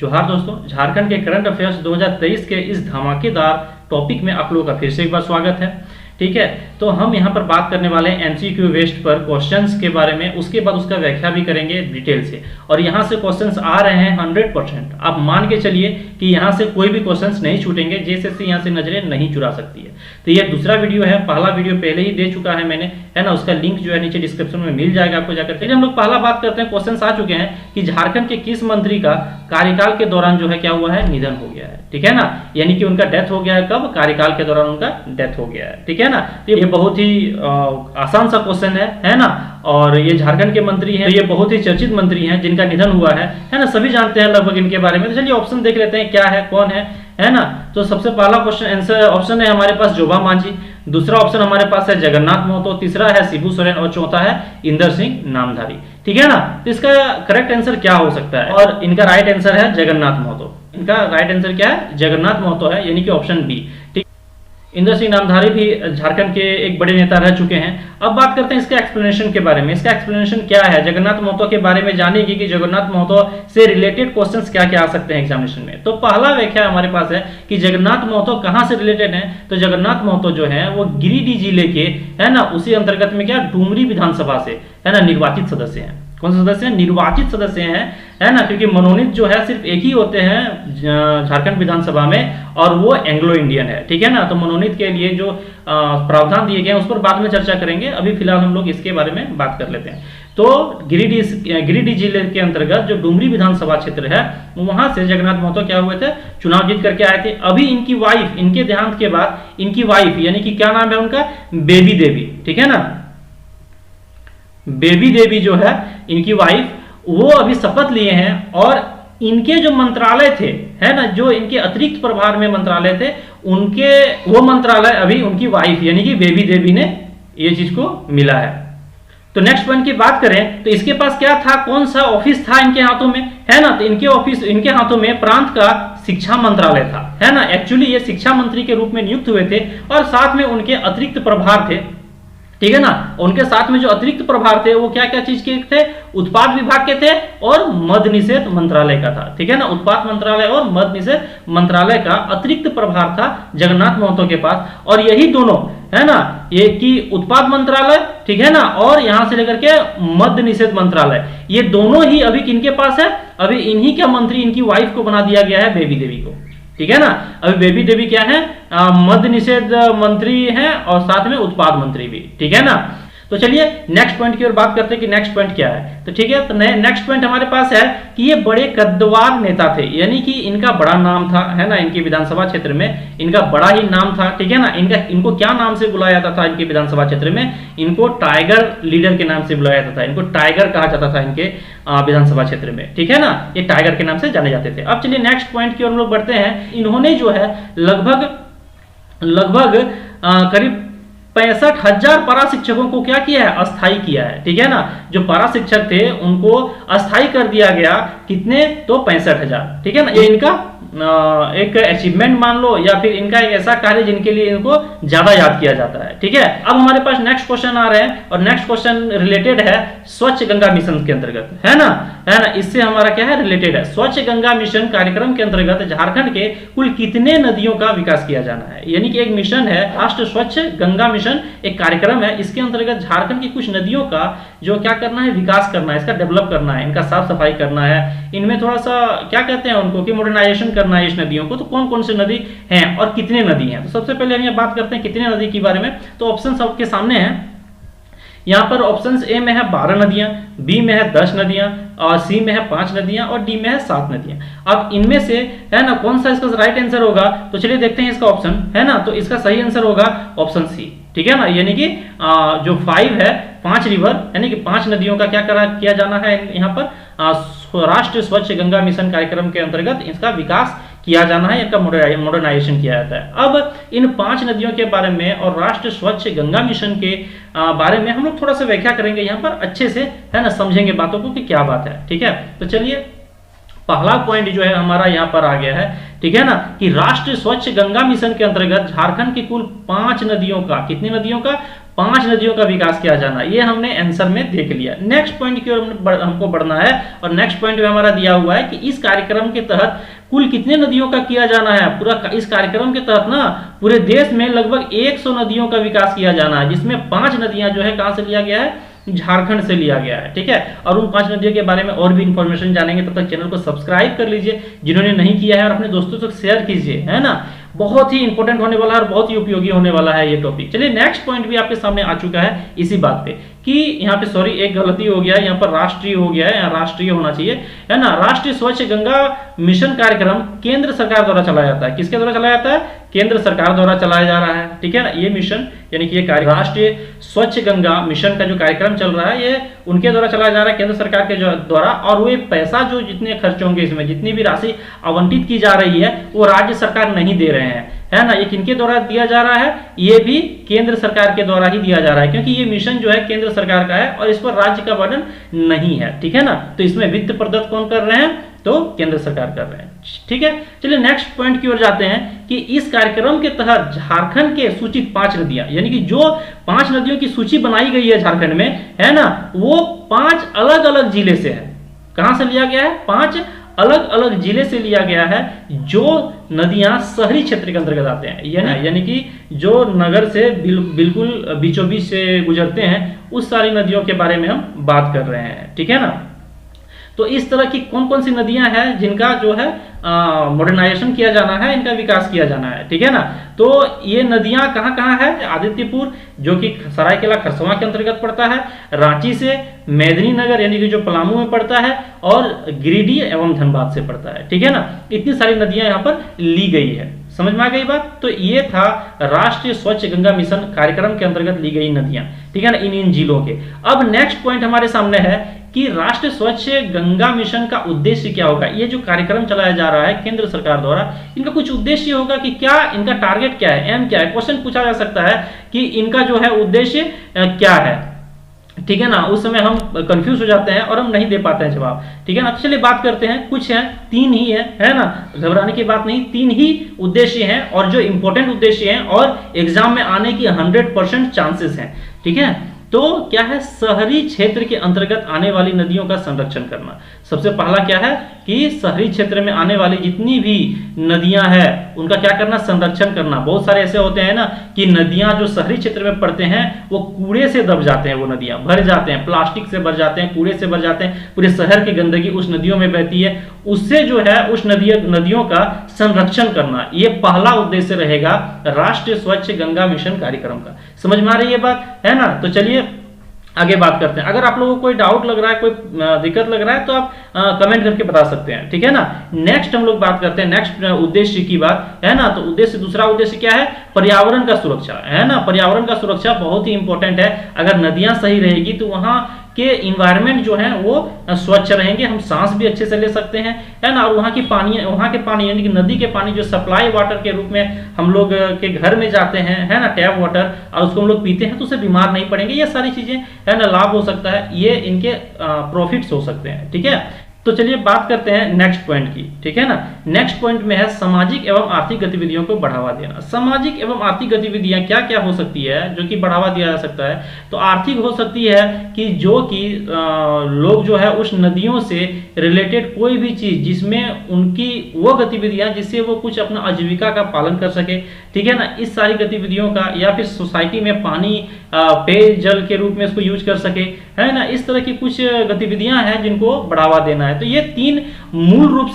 जोहार दोस्तों, झारखंड के करंट अफेयर्स 2023 के इस धमाकेदार टॉपिक में आप लोगों का फिर से एक बार स्वागत है। ठीक है, तो हम यहाँ पर बात करने वाले हैं एमसीक्यू बेस्ड पर क्वेश्चंस के बारे में, उसके बाद उसका व्याख्या भी करेंगे डिटेल से। और यहाँ से क्वेश्चंस आ रहे हैं 100%। आप मान के चलिए कि यहाँ से कोई भी क्वेश्चंस नहीं छूटेंगे, जैसे यहाँ से नजरें नहीं चुरा सकती है। तो ये दूसरा वीडियो है, पहला वीडियो पहले ही दे चुका है मैंने, है ना। उसका लिंक जो है नीचे डिस्क्रिप्शन में मिल जाएगा आपको जाकर। चलिए हम लोग पहला बात करते हैं। क्वेश्चन आ चुके हैं कि झारखंड के किस मंत्री का कार्यकाल के दौरान जो है क्या हुआ है, निधन हो गया है। ठीक है ना, यानी कि उनका डेथ हो गया है। कब? कार्यकाल के दौरान उनका डेथ हो गया है। ठीक है ना, तो ये बहुत ही आसान सा क्वेश्चन है ना। और ये झारखंड के मंत्री हैं, तो ये बहुत ही चर्चित मंत्री हैं जिनका निधन हुआ है ना। सभी जानते हैं लगभग इनके बारे में। तो चलिए ऑप्शन देख लेते हैं क्या है, कौन है ना। तो सबसे पहला क्वेश्चन आंसर ऑप्शन है हमारे पास जोबा मांझी, दूसरा ऑप्शन हमारे पास है जगन्नाथ महतो, तीसरा है शिबू सोरेन और चौथा है इंदर सिंह नामधारी। ठीक है ना, तो इसका करेक्ट आंसर क्या हो सकता है? और इनका राइट आंसर है जगन्नाथ महतो। इनका राइट आंसर क्या है? जगन्नाथ महतो है, यानी कि ऑप्शन बी। ठीक, इंदर सिंह नामधारी भी झारखंड के एक बड़े नेता रह चुके हैं। अब बात करते हैं इसके एक्सप्लेनेशन के बारे में। इसका एक्सप्लेनेशन क्या है? जगन्नाथ महतो के बारे में जानेगी कि जगन्नाथ महतो से रिलेटेड क्वेश्चंस क्या क्या आ सकते हैं एग्जामिनेशन में। तो पहला व्याख्या हमारे पास है कि जगन्नाथ महतो कहां से रिलेटेड है। तो जगन्नाथ महतो जो है वो गिरिडीह जिले के, है ना, उसी अंतर्गत में क्या डुमरी विधानसभा से, है ना, निर्वाचित सदस्य हैं। कौन से सदस्य हैं? निर्वाचित सदस्य हैं, है ना, क्योंकि मनोनीत जो है सिर्फ एक ही होते हैं झारखंड विधानसभा में, और वो एंग्लो इंडियन है। ठीक है ना, तो मनोनीत के लिए जो प्रावधान दिए गए हैं उस पर बाद में चर्चा करेंगे। अभी फिलहाल हम लोग इसके बारे में बात कर लेते हैं। तो गिरिडीह जिले के अंतर्गत जो डुमरी विधानसभा क्षेत्र है, वहां से जगन्नाथ महतो क्या हुए थे, चुनाव जीत करके आए थे। अभी इनकी वाइफ, इनके देहांत के बाद इनकी वाइफ, यानी कि क्या नाम है उनका, बेबी देवी। ठीक है ना, बेबी देवी जो है इनकी वाइफ, वो अभी शपथ लिए हैं। और इनके जो मंत्रालय थे, है ना, जो इनके अतिरिक्त प्रभार में मंत्रालय थे, उनके वो मंत्रालय अभी उनकी वाइफ यानी कि बेबी देवी ने ये चीज को मिला है। तो नेक्स्ट पॉइंट की बात करें तो इसके पास क्या था, कौन सा ऑफिस था इनके हाथों में, है ना। तो इनके हाथों में प्रांत का शिक्षा मंत्रालय था, है ना। एक्चुअली ये शिक्षा मंत्री के रूप में नियुक्त हुए थे और साथ में उनके अतिरिक्त प्रभार थे। ठीक है ना, उनके साथ में जो अतिरिक्त प्रभार थे वो क्या क्या चीज के थे, उत्पाद विभाग के थे और मद्य निषेध मंत्रालय का था। ठीक है ना, उत्पाद मंत्रालय और मद्य निषेध मंत्रालय का अतिरिक्त प्रभार था जगन्नाथ महतो के पास। और यही दोनों, है ना, ये कि उत्पाद मंत्रालय, ठीक है ना, और यहां से लेकर के मद्य निषेध मंत्रालय, ये दोनों ही अभी किनके पास है, अभी इन्हीं के मंत्री, इनकी वाइफ को बना दिया गया है, बेबी देवी को। ठीक है ना, अभी बेबी देवी क्या है, मद्य निषेध मंत्री हैं और साथ में उत्पाद मंत्री भी। ठीक है ना, तो चलिए नेक्स्ट पॉइंट की ओर बात करते हैं कि नेक्स्ट पॉइंट क्या है। तो ठीक है, तो नेक्स्ट पॉइंट हमारे पास है कि ये बड़े कद्दावर नेता थे, यानी कि इनका बड़ा नाम था, है ना, इनके विधानसभा क्षेत्र में इनका बड़ा ही नाम था। ठीक है ना, इनको क्या नाम से बुलाया जाता था इनके विधानसभा क्षेत्र में, इनको टाइगर लीडर के नाम से बुलाया जाता था। इनको टाइगर कहा जाता था इनके विधानसभा क्षेत्र में। ठीक है ना, ये टाइगर के नाम से जाने जाते थे। अब चलिए नेक्स्ट पॉइंट की ओर हम लोग बढ़ते हैं। इन्होंने जो है लगभग करीब 65,000 पारा शिक्षकों को क्या किया है, अस्थायी किया है। ठीक है ना, जो पारा शिक्षक थे उनको अस्थायी कर दिया गया। कितने? तो 65,000। ठीक है ना, ये इनका एक अचीवमेंट मान लो, या फिर इनका एक ऐसा कार्य जिनके लिए इनको ज्यादा याद किया जाता है। ठीक है, अब हमारे पास नेक्स्ट क्वेश्चन आ रहे हैं और नेक्स्ट क्वेश्चन रिलेटेड है स्वच्छ गंगा मिशन के अंतर्गत, है ना, इससे हमारा क्या है, रिलेटेड है। स्वच्छ गंगा मिशन कार्यक्रम के अंतर्गत झारखंड के कुल कितने नदियों का विकास किया जाना है, यानी कि एक मिशन है, राष्ट्रीय स्वच्छ गंगा मिशन एक कार्यक्रम है। इसके अंतर्गत झारखंड की कुछ नदियों का जो क्या करना है, विकास करना है, इसका डेवलप करना है, इनका साफ सफाई करना है, इनमें थोड़ा सा क्या कहते हैं उनको कि मॉडर्नाइजेशन करना है इस नदियों को। तो कौन कौन सी नदी हैं और कितने नदी हैं? तो सबसे पहले हम ये बात करते हैं कितने नदी के बारे में। तो ऑप्शन आपके सामने हैं। यहाँ पर ऑप्शन ए में है 12 नदियां, बी में है 10 नदियां, और सी में है 5 नदियां और डी में है 7 नदियां। अब इनमें से, है ना, कौन सा इसका राइट आंसर होगा? तो चलिए देखते हैं इसका ऑप्शन, है ना। तो इसका सही आंसर होगा ऑप्शन सी। ठीक है ना, यानी कि जो 5 है, 5 रिवर, यानी कि 5 नदियों का क्या किया जाना है यहाँ पर, राष्ट्रीय स्वच्छ गंगा मिशन कार्यक्रम के अंतर्गत इसका विकास किया जाना है, इनका मॉडर्नाइजेशन किया जाता है। अब इन 5 नदियों के बारे में और राष्ट्रीय स्वच्छ गंगा मिशन के बारे में हम लोग थोड़ा सा व्याख्या करेंगे यहाँ पर, अच्छे से, है ना, समझेंगे बातों को कि क्या बात है। ठीक है, तो चलिए पहला पॉइंट जो है हमारा यहाँ पर आ गया है। ठीक है ना, कि राष्ट्रीय स्वच्छ गंगा मिशन के अंतर्गत झारखंड की कुल 5 नदियों का, कितनी नदियों का, 5 नदियों का विकास किया जाना, ये हमने आंसर में देख लिया। नेक्स्ट पॉइंट की ओर हमको बढ़ना है और नेक्स्ट पॉइंट में हमारा दिया हुआ है कि इस कार्यक्रम के तहत कुल कितने नदियों का किया जाना है। पूरा इस कार्यक्रम के तहत ना पूरे देश में लगभग 100 नदियों का विकास किया जाना है, जिसमें 5 नदियां जो है कहां से लिया गया है, झारखंड से लिया गया है। ठीक है, और उन 5 नदियों के बारे में और भी इंफॉर्मेशन जानेंगे। तब तक चैनल को सब्सक्राइब कर लीजिए जिन्होंने नहीं किया है, और अपने दोस्तों तक शेयर कीजिए, है ना। बहुत ही इंपॉर्टेंट होने वाला है और बहुत ही उपयोगी होने वाला है ये टॉपिक। चलिए नेक्स्ट पॉइंट भी आपके सामने आ चुका है इसी बात पे कि यहाँ पे सॉरी एक गलती हो गया है, यहाँ पर राष्ट्रीय हो गया है, यहाँ राष्ट्रीय होना चाहिए, है ना। राष्ट्रीय स्वच्छ गंगा मिशन कार्यक्रम केंद्र सरकार द्वारा चलाया जाता है। किसके द्वारा चलाया जाता है? केंद्र सरकार द्वारा चलाया जा रहा है। ठीक है ना, ये मिशन यानी कि ये कार्य राष्ट्रीय स्वच्छ गंगा मिशन का जो कार्यक्रम चल रहा है ये उनके द्वारा चलाया जा रहा है, केंद्र सरकार के द्वारा। और वो पैसा जो जितने खर्च होंगे इसमें जितनी भी राशि आवंटित की जा रही है वो राज्य सरकार नहीं दे रहे हैं, है ना। ये किनके द्वारा दिया जा रहा है? ये भी केंद्र सरकार के द्वारा ही दिया जा रहा है, क्योंकि ये मिशन जो है केंद्र सरकार का है और इस पर राज्य का बर्डन नहीं है। ठीक है ना, तो इसमें वित्त प्रदत्त कौन कर रहे हैं? तो केंद्र सरकार कर रहे हैं। ठीक है, चलिए नेक्स्ट पॉइंट की ओर जाते हैं कि इस कार्यक्रम के तहत झारखंड के सूचित 5 नदियां, यानी कि जो 5 नदियों की सूची बनाई गई है झारखंड में, है ना, वो 5 अलग अलग जिले से है। कहां से लिया गया है? 5 अलग अलग जिले से लिया गया है, जो नदियां शहरी क्षेत्र के अंतर्गत आते हैं, यानी कि जो नगर से बिल्कुल बीचों बीच से गुजरते हैं, उस सारी नदियों के बारे में हम बात कर रहे हैं। ठीक है ना, तो इस तरह की कौन कौन सी नदियां हैं जिनका जो है मॉडर्नाइजेशन किया जाना है, इनका विकास किया जाना है। ठीक है ना, तो ये नदियां कहां कहां है? आदित्यपुर जो कि सरायकेला खरसावां के अंतर्गत पड़ता है, रांची से, मेदिनीनगर यानी कि जो पलामू में पड़ता है, और गिरिडीह एवं धनबाद से पड़ता है। ठीक है ना, इतनी सारी नदियां यहां पर ली गई है। समझ में आ गई बात? तो ये था राष्ट्रीय स्वच्छ गंगा मिशन कार्यक्रम के अंतर्गत ली गई नदियां। ठीक है ना, इन जिलों के। अब नेक्स्ट पॉइंट हमारे सामने है कि राष्ट्रीय स्वच्छ गंगा मिशन का उद्देश्य क्या होगा। ये जो कार्यक्रम चलाया जा रहा है केंद्र सरकार द्वारा, इनका कुछ उद्देश्य होगा कि क्या इनका टारगेट क्या है, एम क्या है। क्वेश्चन पूछा जा सकता है कि इनका जो है उद्देश्य क्या है। ठीक है ना, उस समय हम कंफ्यूज हो जाते हैं और हम नहीं दे पाते हैं जवाब। ठीक है ना, चलिए बात करते हैं। कुछ है, 3 ही है ना, घबराने की बात नहीं, 3 ही उद्देश्य हैं और जो इंपॉर्टेंट उद्देश्य हैं और एग्जाम में आने की 100% चांसेस हैं। ठीक है, तो क्या है? शहरी क्षेत्र के अंतर्गत आने वाली नदियों का संरक्षण करना। सबसे पहला क्या है कि शहरी क्षेत्र में आने वाली जितनी भी नदियां हैं उनका क्या करना? संरक्षण करना। बहुत सारे ऐसे होते हैं ना कि नदियां जो शहरी क्षेत्र में पड़ते हैं वो कूड़े से दब जाते हैं, वो नदियां भर जाते हैं, प्लास्टिक से भर जाते हैं, कूड़े से भर जाते हैं, पूरे शहर की गंदगी उस नदियों में बहती है। उससे जो है उस नदियों का संरक्षण करना, ये पहला उद्देश्य रहेगा राष्ट्रीय स्वच्छ गंगा मिशन कार्यक्रम का। समझ में आ रही है बात, है ना। तो चलिए आगे बात करते हैं। अगर आप लोगों को कोई डाउट लग रहा है, कोई दिक्कत लग रहा है, तो आप कमेंट करके बता सकते हैं। ठीक है ना, नेक्स्ट हम लोग बात करते हैं नेक्स्ट उद्देश्य की बात, है ना। तो उद्देश्य, दूसरा उद्देश्य क्या है? पर्यावरण का सुरक्षा, है ना। पर्यावरण का सुरक्षा बहुत ही इंपॉर्टेंट है। अगर नदियां सही रहेगी तो वहां के इन्वायरमेंट जो है वो स्वच्छ रहेंगे, हम सांस भी अच्छे से ले सकते हैं, है ना। और वहाँ के पानी यानी कि नदी के पानी जो सप्लाई वाटर के रूप में हम लोग के घर में जाते हैं, है ना, टैप वाटर, और उसको हम लोग पीते हैं तो उससे बीमार नहीं पड़ेंगे। ये सारी चीजें, है ना, लाभ हो सकता है, ये इनके प्रॉफिट्स हो सकते हैं। ठीक है, तो चलिए बात करते हैं नेक्स्ट पॉइंट की। ठीक है ना, नेक्स्ट पॉइंट में है सामाजिक एवं आर्थिक गतिविधियों को बढ़ावा देना। सामाजिक एवं आर्थिक गतिविधियां क्या क्या हो सकती है जो कि बढ़ावा दिया जा सकता है? तो आर्थिक हो सकती है कि जो कि लोग जो है उस नदियों से रिलेटेड कोई भी चीज जिसमें उनकी वो गतिविधियां जिससे वो कुछ अपना आजीविका का पालन कर सके। ठीक है ना, इस सारी गतिविधियों का, या फिर सोसाइटी में पानी पेयजल के रूप में इसको यूज कर सके, है ना। इस तरह की कुछ गतिविधियां हैं जिनको बढ़ावा देना है। तो ये 3 मूल रूप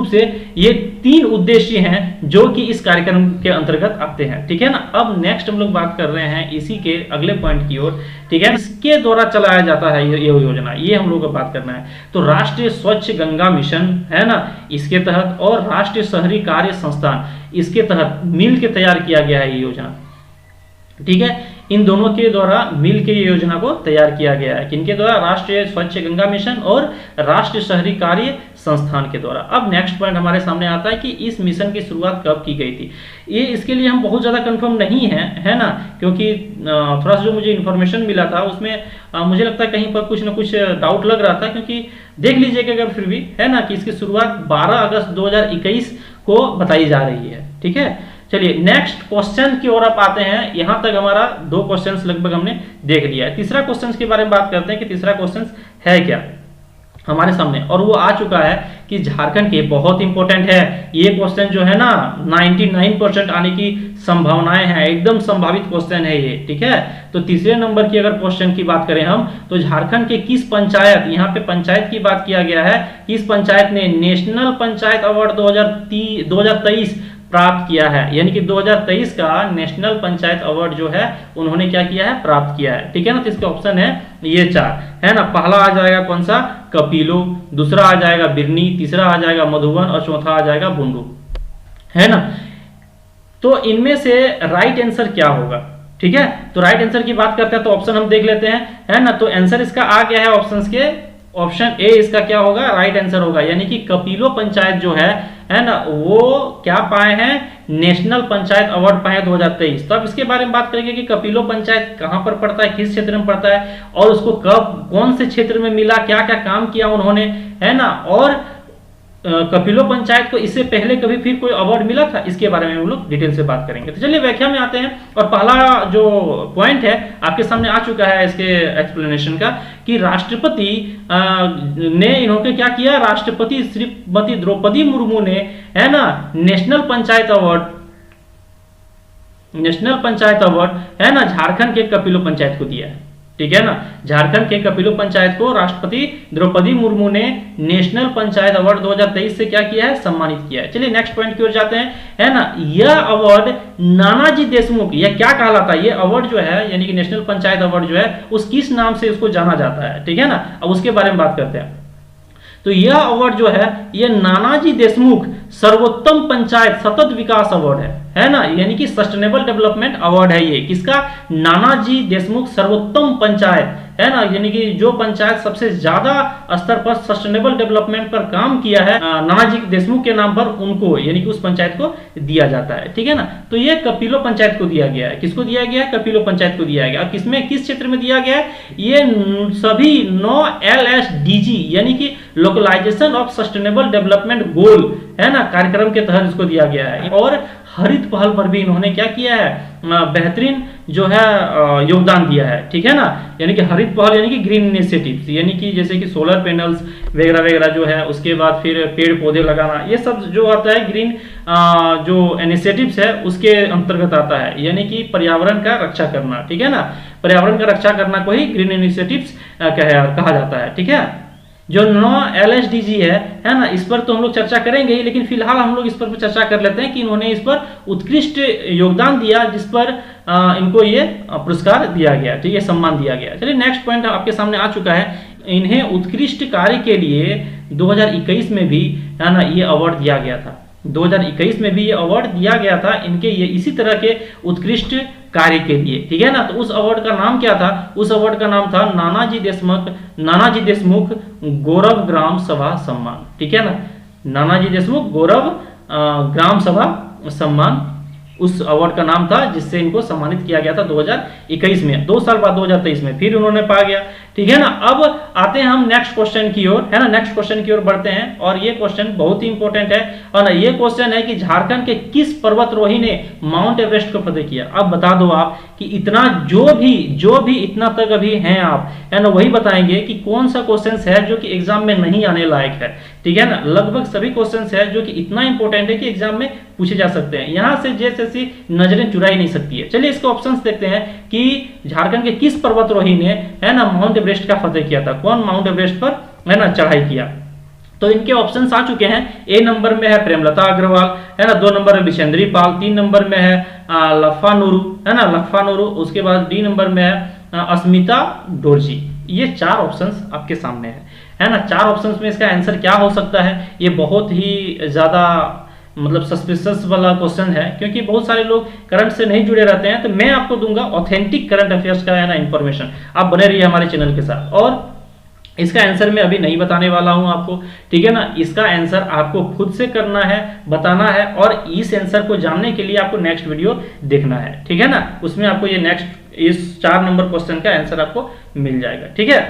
से ये 3 उद्देश्य हैं जो कि इस कार्यक्रम के अंतर्गत आते हैं। ठीक है ना, अब नेक्स्ट हम लोग बात कर रहे हैं इसी के अगले पॉइंट की ओर। ठीक है, इसके द्वारा चलाया जाता है ये योजना, ये हम लोग को बात करना है। तो राष्ट्रीय स्वच्छ गंगा मिशन, है ना, इसके तहत, और राष्ट्रीय शहरी कार्य संस्थान, इसके तहत मिल के तैयार किया गया है ये योजना। ठीक है, इन दोनों के द्वारा मिलकर ये योजना को तैयार किया गया है। किनके द्वारा? राष्ट्रीय स्वच्छ गंगा मिशन और राष्ट्रीय शहरी कार्य संस्थान के द्वारा। अब नेक्स्ट पॉइंट हमारे सामने आता है कि इस मिशन की शुरुआत कब की गई थी। ये इसके लिए हम बहुत ज्यादा कंफर्म नहीं है ना, क्योंकि थोड़ा सा जो मुझे इन्फॉर्मेशन मिला था उसमें मुझे लगता है कहीं पर कुछ ना कुछ डाउट लग रहा था, क्योंकि देख लीजिएगा अगर फिर भी, है ना, कि इसकी शुरुआत 12 अगस्त 2021 को बताई जा रही है। ठीक है, चलिए नेक्स्ट क्वेश्चन की ओर आप आते हैं। यहां तक हमारा 2 क्वेश्चंस लगभग हमने देख लिया है। तीसरा क्वेश्चन के बारे में बात करते हैं कि तीसरा क्वेश्चन है क्या हमारे सामने, और वो आ चुका है कि झारखंड के बहुत इंपॉर्टेंट है ये क्वेश्चन जो है ना, 99% आने की संभावनाएं हैं, एकदम संभावित क्वेश्चन है ये, ठीक है। तो तीसरे नंबर की अगर क्वेश्चन की बात करें हम, तो झारखंड के किस पंचायत, यहाँ पे पंचायत की बात किया गया है, किस पंचायत ने नेशनल पंचायत अवार्ड 2023 प्राप्त किया है, यानी कि 2023 का नेशनल पंचायत अवार्ड जो है उन्होंने क्या किया है, प्राप्त किया है, ठीक है ना। तो इसके ऑप्शन है ये 4, है ना। पहला आ जाएगा कौन सा, कपिलो, दूसरा आ जाएगा बिरनी, तीसरा आ जाएगा मधुबन और चौथा आ जाएगा बुंडू, है ना। तो इनमें से राइट आंसर क्या होगा, ठीक है। तो राइट आंसर की बात करते हैं तो ऑप्शन हम देख लेते हैं, है ना। तो आंसर इसका आ गया है ऑप्शंस के, ऑप्शन ए इसका क्या होगा, राइट आंसर होगा, यानी कि कपिलो पंचायत जो है ना, वो क्या पाए हैं, नेशनल पंचायत अवार्ड पाए 2023। तो अब इसके बारे में बात करेंगे कि कपिलो पंचायत कहां पर पड़ता है, किस क्षेत्र में पड़ता है, और उसको कब, कौन से क्षेत्र में मिला, क्या क्या काम किया उन्होंने, है ना। और कपिलो पंचायत को इससे पहले कभी फिर कोई अवार्ड मिला था, इसके बारे में हम लोग डिटेल से बात करेंगे। तो चलिए व्याख्या में आते हैं, और पहला जो पॉइंट है आपके सामने आ चुका है इसके एक्सप्लेनेशन का, कि राष्ट्रपति ने इन्होंने क्या किया, राष्ट्रपति श्रीमती द्रौपदी मुर्मू ने, है ना, नेशनल पंचायत अवार्ड है ना झारखंड के कपिलो पंचायत को दिया है, ठीक है ना। झारखंड के कपिलो पंचायत को राष्ट्रपति द्रौपदी मुर्मू ने नेशनल पंचायत अवार्ड 2023 से क्या किया है, सम्मानित किया है। चलिए नेक्स्ट पॉइंट की ओर जाते हैं, है ना। यह अवार्ड नानाजी देशमुख, यह क्या कहलाता है, यह अवार्ड जो है यानी कि नेशनल पंचायत अवार्ड जो है उस किस नाम से उसको जाना जाता है, ठीक है ना। अब उसके बारे में बात करते हैं। तो यह अवार्ड जो है ये नानाजी देशमुख सर्वोत्तम पंचायत सतत विकास अवार्ड है ना, यानी कि सस्टेनेबल डेवलपमेंट अवार्ड है ये, किसका, नानाजी देशमुख सर्वोत्तम पंचायत, है ना, यानी कि जो पंचायत सबसे ज्यादा स्तर पर सस्टेनेबल डेवलपमेंट पर काम किया है, नानाजी देशमुख के नाम पर उनको, यानी कि उस पंचायत को दिया जाता है, ठीक है ना। तो ये कपिलो पंचायत को दिया गया है, किसको दिया गया है, कपिलो पंचायत को दिया गया। और किसमें, किस क्षेत्र में दिया गया है, ये सभी 9 LSDG यानी कि localization of sustainable development goal, है ना, कार्यक्रम के तहत इसको दिया गया है। और हरित पहल पर भी इन्होंने क्या किया है, बेहतरीन जो है योगदान दिया है, ठीक है ना। यानी कि हरित पहल यानी कि ग्रीन इनिशिएटिव्स, यानी कि जैसे कि सोलर पैनल्स वगैरह वगैरह जो है, उसके बाद फिर पेड़ पौधे लगाना, ये सब जो आता है ग्रीन जो इनिशिएटिव्स है उसके अंतर्गत आता है, यानी कि पर्यावरण का रक्षा करना, ठीक है ना। पर्यावरण का रक्षा करना को ही ग्रीन इनिशिएटिव्स कहा जाता है, ठीक है। जो 9 LSDG है ना, इस पर तो हम लोग चर्चा करेंगे ही, लेकिन फिलहाल हम लोग इस पर चर्चा कर लेते हैं कि इन्होंने इस पर उत्कृष्ट योगदान दिया, जिस पर इनको ये पुरस्कार दिया गया, ठीक है, सम्मान दिया गया। चलिए नेक्स्ट पॉइंट आपके सामने आ चुका है, इन्हें उत्कृष्ट कार्य के लिए 2021 में भी, है ना, ये अवार्ड दिया गया था। 2021 में भी ये अवार्ड दिया गया था इनके ये इसी तरह के उत्कृष्ट कार्य के लिए, ठीक है ना। तो उस अवार्ड का नाम क्या था, उस अवार्ड का नाम था नानाजी देशमुख गौरव ग्राम सभा सम्मान, ठीक है ना। नानाजी देशमुख गौरव ग्राम सभा सम्मान उस अवार्ड का नाम था, जिससे इनको सम्मानित किया गया था 2021 में, 2 साल बाद 2023 में फिर उन्होंने पा गया, ठीक है ना। अब आते हैं हम नेक्स्ट क्वेश्चन की ओर, है ना, नेक्स्ट क्वेश्चन की ओर बढ़ते हैं, और ये क्वेश्चन बहुत ही इंपॉर्टेंट है, और ना ये क्वेश्चन है कि झारखंड के किस पर्वतरोही ने माउंट एवरेस्ट को फतेह किया। अब बता दो आप कि इतना जो भी इतना तक अभी हैं आप, है ना, वही बताएंगे कि कौन सा क्वेश्चन है जो कि एग्जाम में नहीं आने लायक है, ठीक है ना। लगभग सभी क्वेश्चन है जो कि इतना इंपॉर्टेंट है कि एग्जाम में पूछे जा सकते हैं, यहां से जैसे नजरें चुराई नहीं सकती है। चलिए इसके ऑप्शंस देखते हैं कि झारखंड के किस पर्वतरोही ने, है ना, माउंट एवरेस्ट का फतेह किया था, कौन माउंट एवरेस्ट पर, है ना, चढ़ाई किया। तो इनके ऑप्शंस आ चुके हैं। ए नंबर में है प्रेमलता अग्रवाल, है ना, 2 नंबर में बिशेंद्री पाल, 3 नंबर में है लफ्फा नूरू, है ना, लफ्फा नूरू, उसके बाद डी नंबर में है अस्मिता डोरजी। ये 4 ऑप्शंस आपके सामने है ना। 4 ऑप्शंस में इसका आंसर क्या हो सकता है, ये बहुत ही ज्यादा मतलब सस्पिशियस वाला क्वेश्चन है, क्योंकि बहुत सारे लोग करंट से नहीं जुड़े रहते हैं। तो मैं आपको दूंगा ऑथेंटिक करंट अफेयर्स का, है ना, इंफॉर्मेशन। आप बने रहिए हमारे चैनल के साथ, और इसका आंसर मैं अभी नहीं बताने वाला हूं आपको, ठीक है ना। इसका आंसर आपको खुद से करना है, बताना है, और इस आंसर को जानने के लिए आपको नेक्स्ट वीडियो देखना है, ठीक है ना। उसमें आपको ये नेक्स्ट इस 4 नंबर क्वेश्चन का आंसर आपको मिल जाएगा, ठीक है।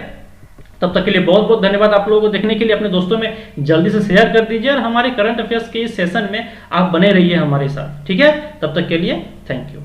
तब तक के लिए बहुत बहुत धन्यवाद आप लोगों को देखने के लिए। अपने दोस्तों में जल्दी से शेयर कर दीजिए और हमारे करंट अफेयर्स के इस सेशन में आप बने रहिए हमारे साथ, ठीक है। तब तक के लिए थैंक यू।